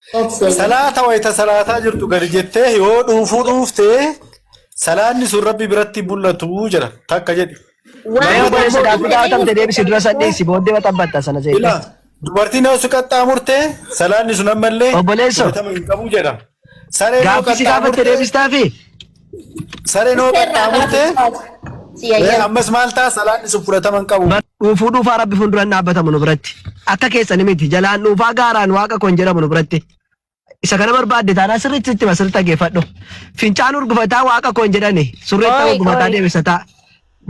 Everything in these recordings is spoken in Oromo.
Salaata wayita salaataa jirtu gadi jettee yoo dhuuftee salaanni sun rabbi biratti mul'atu jira takka jedhi. Obboleessa gaaffii gaafatamte deebisi dura saddeessi booddee maxxanfatta sana jechuudha. Dubartiin yoo si qaxxaamurtee salaanni sun ammallee obboleessa hin qabu jedha. Gaaffii gaafatte deebistaafi sareen yoo qaxxaamurtee ammas maal ta'a salaanni sun fudhatama hin qabu. Dhuufaa rabbi fuuldura dhaabbatamu nu biratti akka keessan miti jalaan dhuufaa gaaraan waaqa kon jedhamu nu biratti isa kana barbaadde taanaa sirriitti itti masirta geeffadhu fincaan urgufataa waaqa kon jedhani surreetta urgufataa deebisataa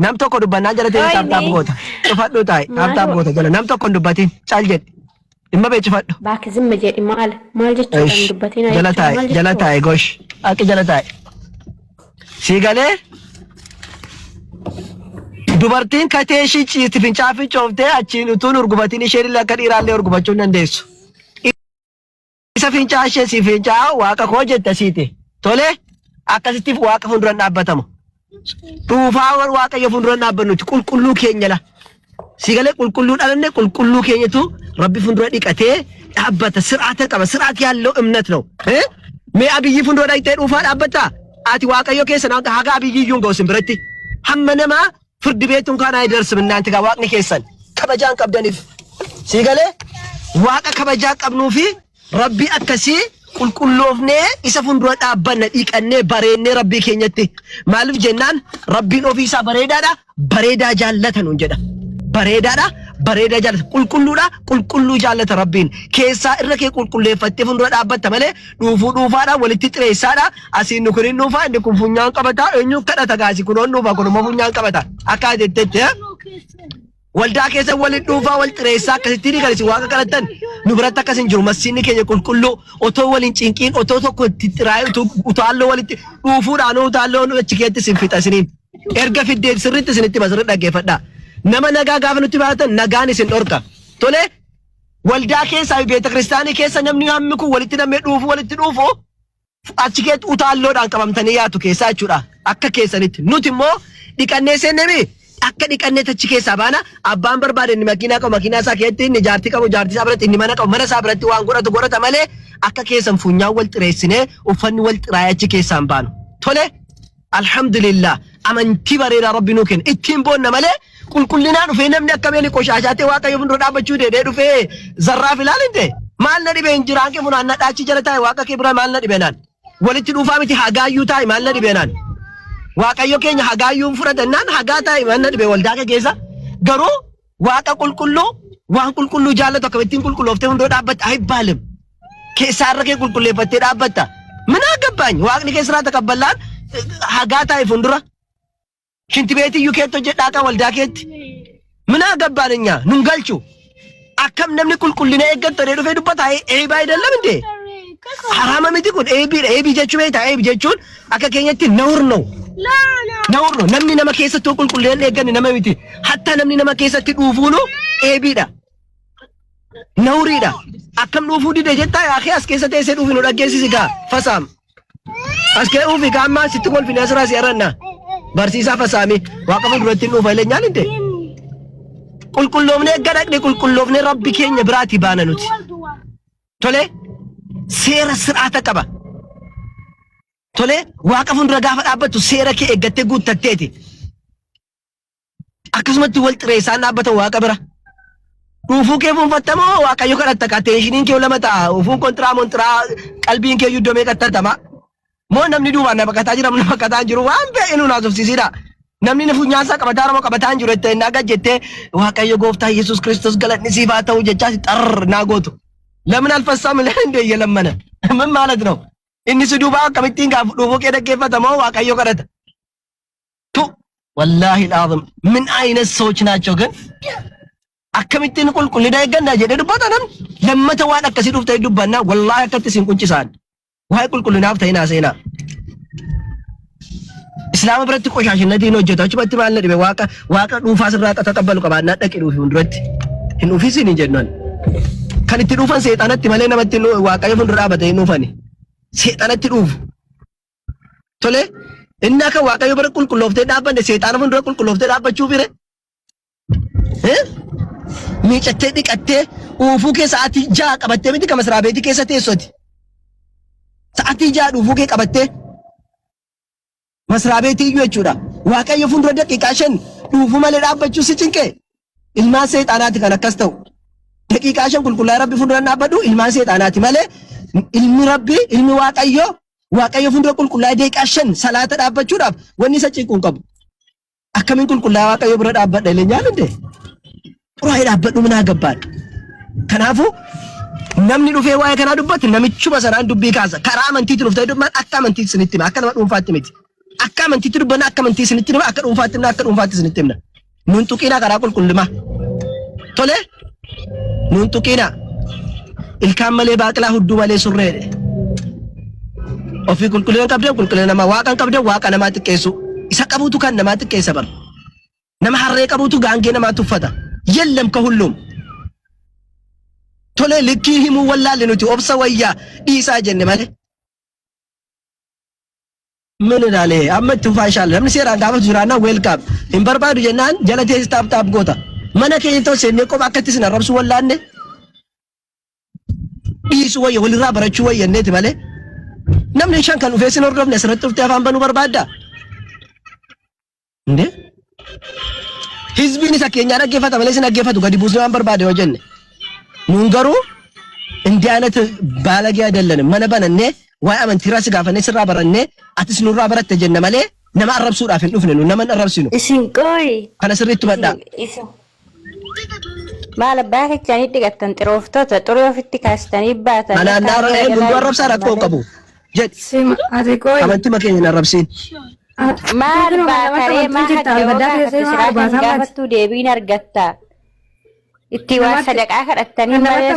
nam tokko dubbannaa jala ta'e taaptaap goota cufadhu taa'e taaptaap goota jala nam tokko dubbatiin caal jedhi dhimma beekifadhu. Baaki zimma jedhi maal jechuudha dubbatiin jala taa'e gosh akka jala taa'e sii galee. Dubartiin katee ishii ciisti fincaa fincooftee achiin utuun urgufatiin isheen illee akka dhiiraallee urgufachuu hin dandeessu. Isa fincaa ishee si fincaa waaqa koo jette siite. Tole akkasitti waaqa fuuldura dhaabbatamu. Dhuufaa waaqayyo fuuldura dhaabbannuti qulqulluu keenya la. Si galee qulqulluu dhalanne qulqulluu keenyatu rabbi fuuldura dhiqatee dhaabbata sir'aata qaba sir'aati yaalloo imnat ነው. Mee abiyyi fuuldura dhaqxee dhuufaa dhaabbata ati waaqayyo keessa haga abiyyuun ga'u biratti hamma namaa ፍርድ ቤቱን ካን አይደርስም እናንተ ጋር ዋቅኒ ከሰን ከበጃን ቀብደኒፍ ሲገለ ዋቀ ከበጃ ቀብኑፊ ረቢ አከሲ ቁልቁሎፍኔ ኢሰፉን ዱራ ዳበነ ዲቀኔ በሬኔ ረቢ ኬኘቲ ማልፍ ጀናን ረቢን ኦፊሳ በሬዳ ጃለተ ነው እንጀዳ በሬዳ ጃለተ ቁልቁሉ ጃለተ ረቢን ኬሳ እረከ ቁልቁሌፈቴ ፉን ዱራ ዳበተ መለ ዱፋዳ ወልቲ ጥሬሳዳ አሲኑ ኩሪን ዱፋ እንደ ኩንፉኛን ቀበታ እኙ ከዳታ ጋሲ ኩኖን ዱፋ ኩኖ መፉኛን ቀበታ አካደተተ ወልዳ ኬሰ ወል ዱፋ ወል ጥሬሳ ከሲቲኒ ገለሲ ዋቀ ቀረተን ንብረታ ከሰን ጅሩ መሲኒ ከየ ቁልቁሉ ኦቶ ወሊን ጭንቂን ኦቶ ቶኮ ትጥራዩ ኡታሎ ወልቲ ዱፉዳ ነው ታሎ ነው ችኬት ሲንፊጣስኒን ኤርገ ፊዴ ስርት ስንት መስረ ዳገፈዳ nama nagaa gaafa nuti baatan nagaan isin dhorka tole waldaa keessa beeta kiristaanii keessa namni hammi kun walitti namee walitti dhuufu achi keetti utaalloodhaan qabamtanii yaatu keessaa jechuudha akka keessanitti nuti immoo dhiqannee seennemi akka dhiqannee achi keessaa baana abbaan barbaade inni makiinaa isaa keessatti inni jaartii isaa biratti inni mana isaa biratti waan godhata malee akka keessan funyaan wal xireessinee uffanni wal xiraayee achi keessaan baanu tole alhamdulillah amantii bareedaa rabbi nuu kenna ittiin boonna malee qulqullinaan dhufee namni akka beeni qoshaashaatee waaqayyo fuuldura dhaabbachuu deedee dhufee zarraaf ilaalinte maal na dhibeen jiraan kee funaan na dhaachi jala taa'e waaqa kee bira maal na dhibeenaan walitti dhuufaa miti hagaayyuu taa'e maal na dhibeenaan waaqayyo keenya hagaayyuun fudhatannaan hagaa taa'e maal na dhibee waldaa kee keessa garuu waaqa qulqulluu waan qulqulluu jaallatu akkamittiin qulqullooftee fuuldura dhaabbatta ayibbaalim keessaarra kee qulqulleeffattee dhaabbatta minaa gabbaany waaqni kee sirraa takabballaan hagaa taa'e fuuldura ሽንት ቤት እዩ ከቶ ጀዳቃ ወልዳ ከት ምን አገባንኛ ኑንገልቹ አከም ነምን ቁልቁልና የገጠ ደዱ ፈዱበት አይ ኤባ አይደለም እንዴ حرام ምት ኩን ኤቢ ጀቹ ቤታ ኤቢ ጀቹን አከ ከኘቲ ነውር ነው ነምኒ ነመ ከሰቶ ቁልቁልና የገን ነመ ምት hatta ነምኒ ነመ ከሰቲ ዱፉኑ ኤቢዳ ነውሪዳ አከም ዱፉ ዲደ ጀታ አኺ አስከሰተ ሰ ዱፉኑ ዳገሲ ሲጋ ፈሳም አስከ ኡፊ ጋማ ስትቆል ፊናስራ ሲያረና barsiisaa fasaame waaqa fuulduratti nuuf ileenyaan inte qulqulloofne gadaqne qulqulloofne rabbi keenya biraati baana nuti tole seera sir'aata qaba tole waaqa fuuldura gaafa dhaabbattu seera kee eeggattee guuttatteeti akkasumatti wal xireessaan dhaabbatan waaqa bira dhuufuu kee fuunfattamoo waaqayyo kadhatta qateeshiniin kee lama ta'a ufuun kontiraa qalbiin kee yuddomee qaxxatama moo namni duubaan na baqataa jira namni baqataa jiru waan beenu naasofsiisiidha namni funyaasaa qabataa ramo qabataa jiru itti naga jettee waaqayyo gooftaa Yesuus Kiristoos galanni siif haa ta'u jechaa xarr naa gootu ለምን አልፈሳም ለእንደ እየለመነ ምን ማለት ነው inni si duubaa akkamittiin gaafu dhuufuu kee dhaggeeffatamoo waaqayyo kadhata tu wallaahi alazim min ayna ሰዎች ናቸው ግን akkamittiin qulqullina eegganna jedhee dubbata namni lammata waan akkasii dhuftee dubbanna wallaahi akkatti sin quncisaan waa'ee qulqullinaaf ta'inaa seenaa islaama biratti qoshashinatiin hojjetu achumatti maal na dhibe waaqa dhuufaa sirraa taqabbalu qabaannaa dhaqi dhuufi hunduratti hin dhuufisin hin jennan kan itti dhuufan seexanatti malee namatti waaqayyo fuuldura dhaabate hin dhuufani seexanatti dhuufu tole inni akka waaqayyo bira qulqullooftee dhaabbanne seexana fuuldura qulqullooftee dhaabbachuu fire miicattee dhiqattee uufuu keessa ati jaa qabattee miti kama siraa beetii keessa teessoti Sa'aatii ja'a dhufuu kee qabattee masraa beetii iyyuu jechuudha. Waaqayyo fuuldura daqiiqaa 5 dhufuu malee dhaabbachuu si cinqee ilmaan seexaanaati kan akkas ta'u. Daqiiqaa 5 qulqullaa'ee rabbi fuuldura dhaabbadhu ilmaan seexaanaati malee ilmi rabbi ilmi waaqayyo fuuldura qulqullaa'ee daqiiqaa 5 salaata dhaabbachuudhaaf wanni isa cinquu hin qabu. Akkamiin qulqullaa'ee waaqayyo bira dhaabbadha illee nyaalinde? Quraa'ee dhaabbadhu minaa gabbaadha. Kanaafuu namni dhufee waa'ee kanaa dubbatu namichuma sanaan dubbii kaasa. Karaa amantiitti dhuftee dubban akka amantiitti isinitti hima. Akka nama dhuunfaatti miti. Akka amantiitti dubbanna akka amantii isinitti hima. Akka dhuunfaatti isinitti himna. Nuun tuqiinaa karaa qulqullumaa. Tole? Nuun tuqiinaa. Ilkaan malee baaqilaa hudduu malee surreedhe. Ofii qulqullina qabdee qulqullina namaa waaqan qabdee waaqa namaa xiqqeessu. Isa qabuutu kan namaa xiqqeessa bara. Nama harree qabuutu gaangee namaa tuffata. Yellam ka hulluum. Tole likkii himuu wallaalle nuti obsa wayyaa dhiisaa jenne malee. Min ilaalee amma itti fufaa inshaalla namni seeraan gaafatu jiraannaa weelkaam hin barbaadu jennaan jala teessi taap goota. Mana keenya ta'u seennee kophaa akkatti sin arrabsu wallaanne. Dhiisu wayya walirraa barachuu wayyanneeti malee. Namni 5 kan dhufee sin hordofne asirratti dhuftee afaan banuu barbaaddaa? Indee? Hizbiin isa keenyaa dhaggeeffata malee sin dhaggeeffatu gadi buusnee waan barbaade yoo jenne. Nuun garuu እንዲህ አይነት ባለጌ አይደለንም። mana banannee waa'ee amantii irraa si gaafannee sirraa barannee atis nurraa baratte jenne malee nama arrabsuudhaaf hin dhufne nu nama arrabsinu. Isin qooyi. Kana sirriitti badhaa. Maal abbaa kechanii dhiqattan xirooftota xurii ofitti kaastanii baatan. Anaan nu arrabsaa rakkoo qabu. Jedhi. Amantii makeenya hin arrabsiin. Maal baakaree maa hajjoo gaafattuu deebiin argatta. Itti waan sadaqaa kadhattanii malee